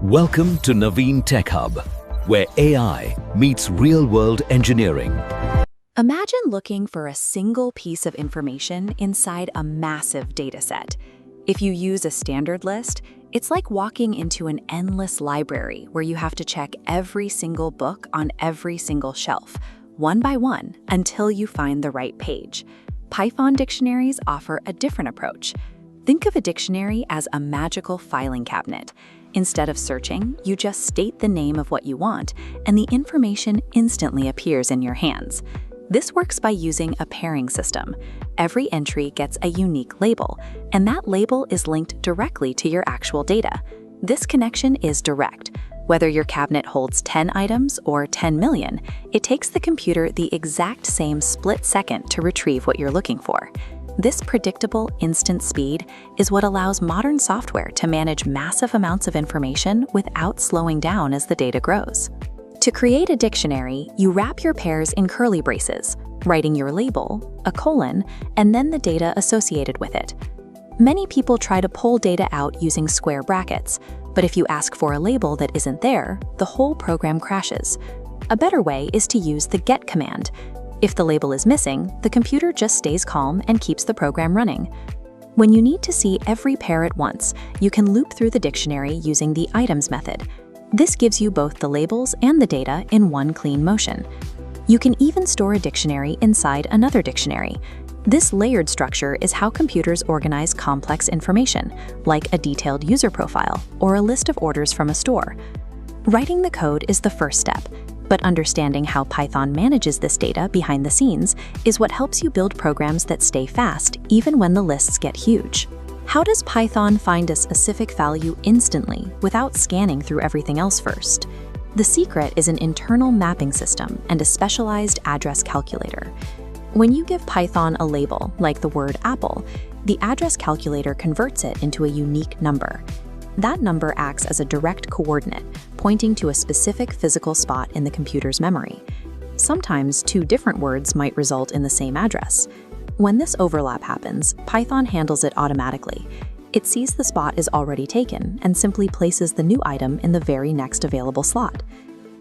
Welcome to Naveen Tech Hub, where AI meets real-world engineering. Imagine looking for a single piece of information inside a massive dataset. If you use a standard list, it's like walking into an endless library where you have to check every single book on every single shelf, one by one, until you find the right page. Python dictionaries offer a different approach. Think of a dictionary as a magical filing cabinet. Instead of searching, you just state the name of what you want, and the information instantly appears in your hands. This works by using a pairing system. Every entry gets a unique label, and that label is linked directly to your actual data. This connection is direct. Whether your cabinet holds 10 items or 10 million, it takes the computer the exact same split second to retrieve what you're looking for. This predictable, instant speed is what allows modern software to manage massive amounts of information without slowing down as the data grows. To create a dictionary, you wrap your pairs in curly braces, writing your label, a colon, and then the data associated with it. Many people try to pull data out using square brackets, but if you ask for a label that isn't there, the whole program crashes. A better way is to use the get command. If the label is missing, the computer just stays calm and keeps the program running. When you need to see every pair at once, you can loop through the dictionary using the items method. This gives you both the labels and the data in one clean motion. You can even store a dictionary inside another dictionary. This layered structure is how computers organize complex information, like a detailed user profile or a list of orders from a store. Writing the code is the first step, but understanding how Python manages this data behind the scenes is what helps you build programs that stay fast even when the lists get huge. How does Python find a specific value instantly without scanning through everything else first? The secret is an internal mapping system and a specialized address calculator. When you give Python a label, like the word apple, the address calculator converts it into a unique number. That number acts as a direct coordinate, pointing to a specific physical spot in the computer's memory. Sometimes two different words might result in the same address. When this overlap happens, Python handles it automatically. It sees the spot is already taken and simply places the new item in the very next available slot.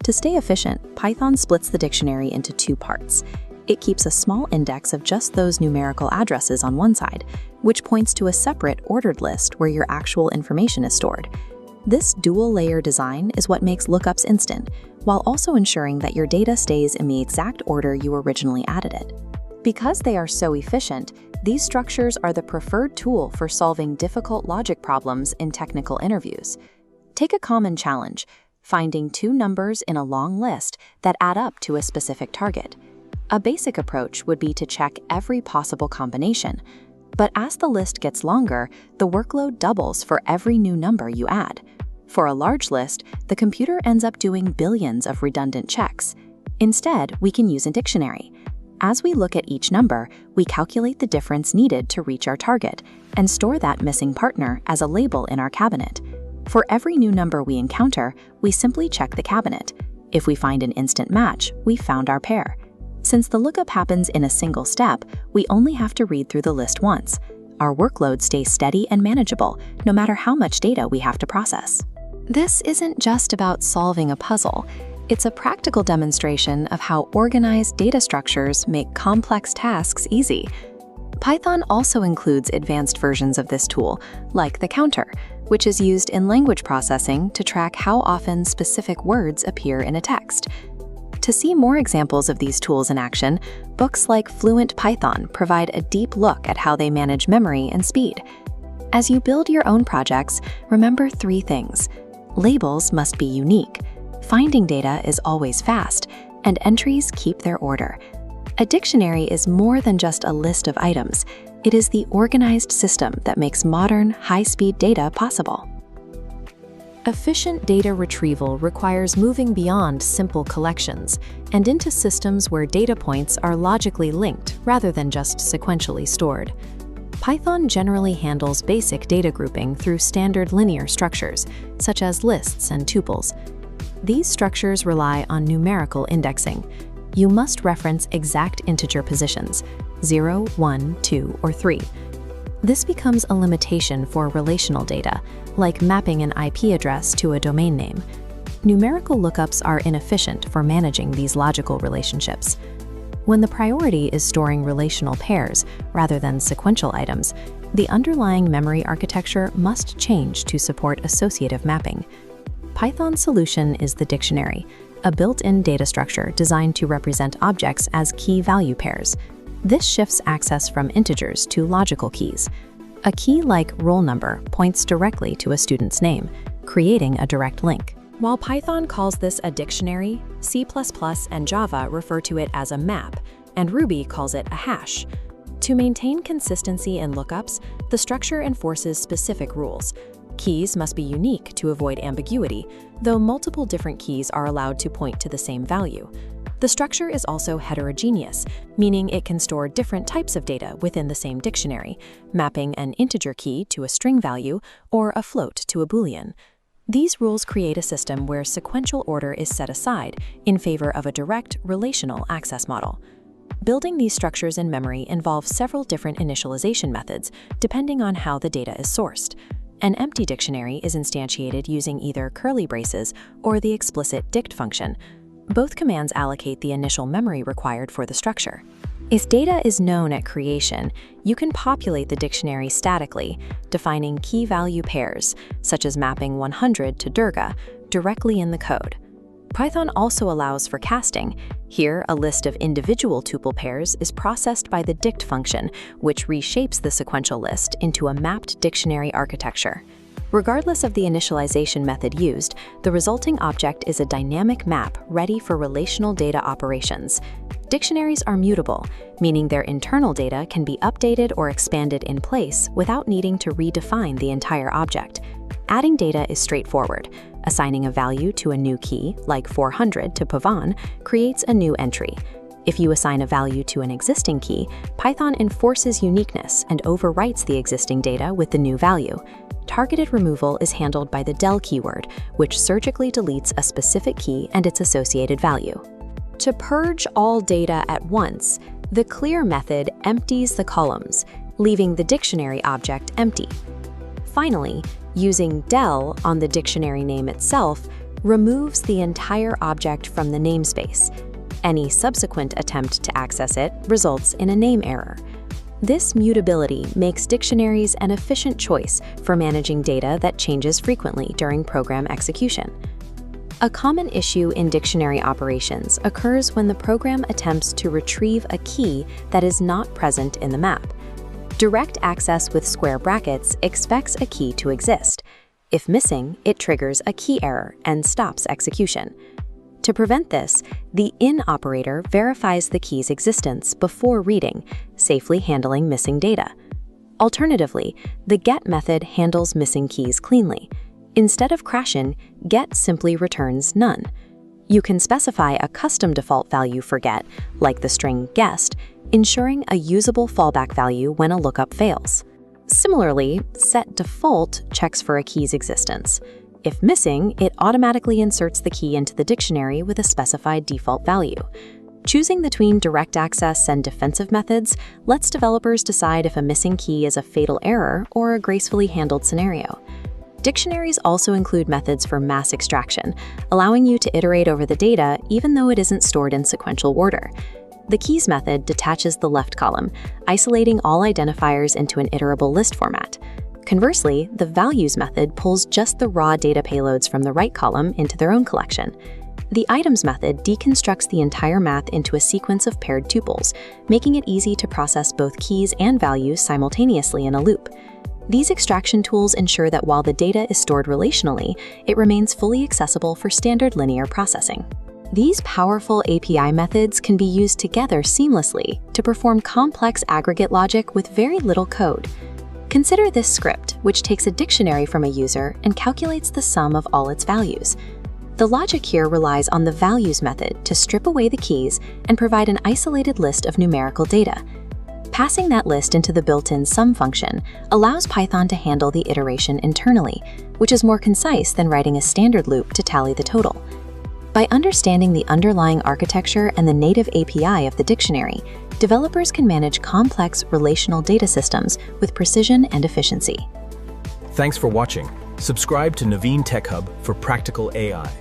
To stay efficient, Python splits the dictionary into two parts. It keeps a small index of just those numerical addresses on one side, which points to a separate ordered list where your actual information is stored. This dual-layer design is what makes lookups instant, while also ensuring that your data stays in the exact order you originally added it. Because they are so efficient, these structures are the preferred tool for solving difficult logic problems in technical interviews. Take a common challenge, finding two numbers in a long list that add up to a specific target. A basic approach would be to check every possible combination, but as the list gets longer, the workload doubles for every new number you add. For a large list, the computer ends up doing billions of redundant checks. Instead, we can use a dictionary. As we look at each number, we calculate the difference needed to reach our target and store that missing partner as a label in our cabinet. For every new number we encounter, we simply check the cabinet. If we find an instant match, we found our pair. Since the lookup happens in a single step, we only have to read through the list once. Our workload stays steady and manageable, no matter how much data we have to process. This isn't just about solving a puzzle. It's a practical demonstration of how organized data structures make complex tasks easy. Python also includes advanced versions of this tool, like the counter, which is used in language processing to track how often specific words appear in a text. To see more examples of these tools in action, books like Fluent Python provide a deep look at how they manage memory and speed. As you build your own projects, remember three things. Labels must be unique. Finding data is always fast, and entries keep their order. A dictionary is more than just a list of items. It is the organized system that makes modern, high-speed data possible. Efficient data retrieval requires moving beyond simple collections and into systems where data points are logically linked rather than just sequentially stored. Python generally handles basic data grouping through standard linear structures, such as lists and tuples. These structures rely on numerical indexing. You must reference exact integer positions, 0, 1, 2, or 3. This becomes a limitation for relational data, like mapping an IP address to a domain name. Numerical lookups are inefficient for managing these logical relationships. When the priority is storing relational pairs rather than sequential items, the underlying memory architecture must change to support associative mapping. Python's solution is the dictionary, a built-in data structure designed to represent objects as key-value pairs. This shifts access from integers to logical keys. A key like roll number points directly to a student's name, creating a direct link. While Python calls this a dictionary, C++ and Java refer to it as a map, and Ruby calls it a hash. To maintain consistency in lookups, the structure enforces specific rules. Keys must be unique to avoid ambiguity, though multiple different keys are allowed to point to the same value. The structure is also heterogeneous, meaning it can store different types of data within the same dictionary, mapping an integer key to a string value or a float to a Boolean. These rules create a system where sequential order is set aside in favor of a direct, relational access model. Building these structures in memory involves several different initialization methods, depending on how the data is sourced. An empty dictionary is instantiated using either curly braces or the explicit dict function. Both commands allocate the initial memory required for the structure. If data is known at creation, you can populate the dictionary statically, defining key-value pairs, such as mapping 100 to Durga, directly in the code. Python also allows for casting. Here, a list of individual tuple pairs is processed by the dict function, which reshapes the sequential list into a mapped dictionary architecture. Regardless of the initialization method used, the resulting object is a dynamic map ready for relational data operations. Dictionaries are mutable, meaning their internal data can be updated or expanded in place without needing to redefine the entire object. Adding data is straightforward. Assigning a value to a new key, like 400 to Pavan, creates a new entry. If you assign a value to an existing key, Python enforces uniqueness and overwrites the existing data with the new value. Targeted removal is handled by the del keyword, which surgically deletes a specific key and its associated value. To purge all data at once, the clear method empties the columns, leaving the dictionary object empty. Finally, using del on the dictionary name itself removes the entire object from the namespace. Any subsequent attempt to access it results in a name error. This mutability makes dictionaries an efficient choice for managing data that changes frequently during program execution. A common issue in dictionary operations occurs when the program attempts to retrieve a key that is not present in the map. Direct access with square brackets expects a key to exist. If missing, it triggers a key error and stops execution. To prevent this, the in operator verifies the key's existence before reading, safely handling missing data. Alternatively, the get method handles missing keys cleanly. Instead of crashing, get simply returns none. You can specify a custom default value for get, like the string guessed, ensuring a usable fallback value when a lookup fails. Similarly, setdefault checks for a key's existence. If missing, it automatically inserts the key into the dictionary with a specified default value. Choosing between direct access and defensive methods lets developers decide if a missing key is a fatal error or a gracefully handled scenario. Dictionaries also include methods for mass extraction, allowing you to iterate over the data even though it isn't stored in sequential order. The keys method detaches the left column, isolating all identifiers into an iterable list format. Conversely, the values method pulls just the raw data payloads from the right column into their own collection. The items method deconstructs the entire math into a sequence of paired tuples, making it easy to process both keys and values simultaneously in a loop. These extraction tools ensure that while the data is stored relationally, it remains fully accessible for standard linear processing. These powerful API methods can be used together seamlessly to perform complex aggregate logic with very little code. Consider this script, which takes a dictionary from a user and calculates the sum of all its values. The logic here relies on the values method to strip away the keys and provide an isolated list of numerical data. Passing that list into the built-in sum function allows Python to handle the iteration internally, which is more concise than writing a standard loop to tally the total. By understanding the underlying architecture and the native API of the dictionary, developers can manage complex relational data systems with precision and efficiency. Thanks for watching. Subscribe to Naveen Tech Hub for practical AI.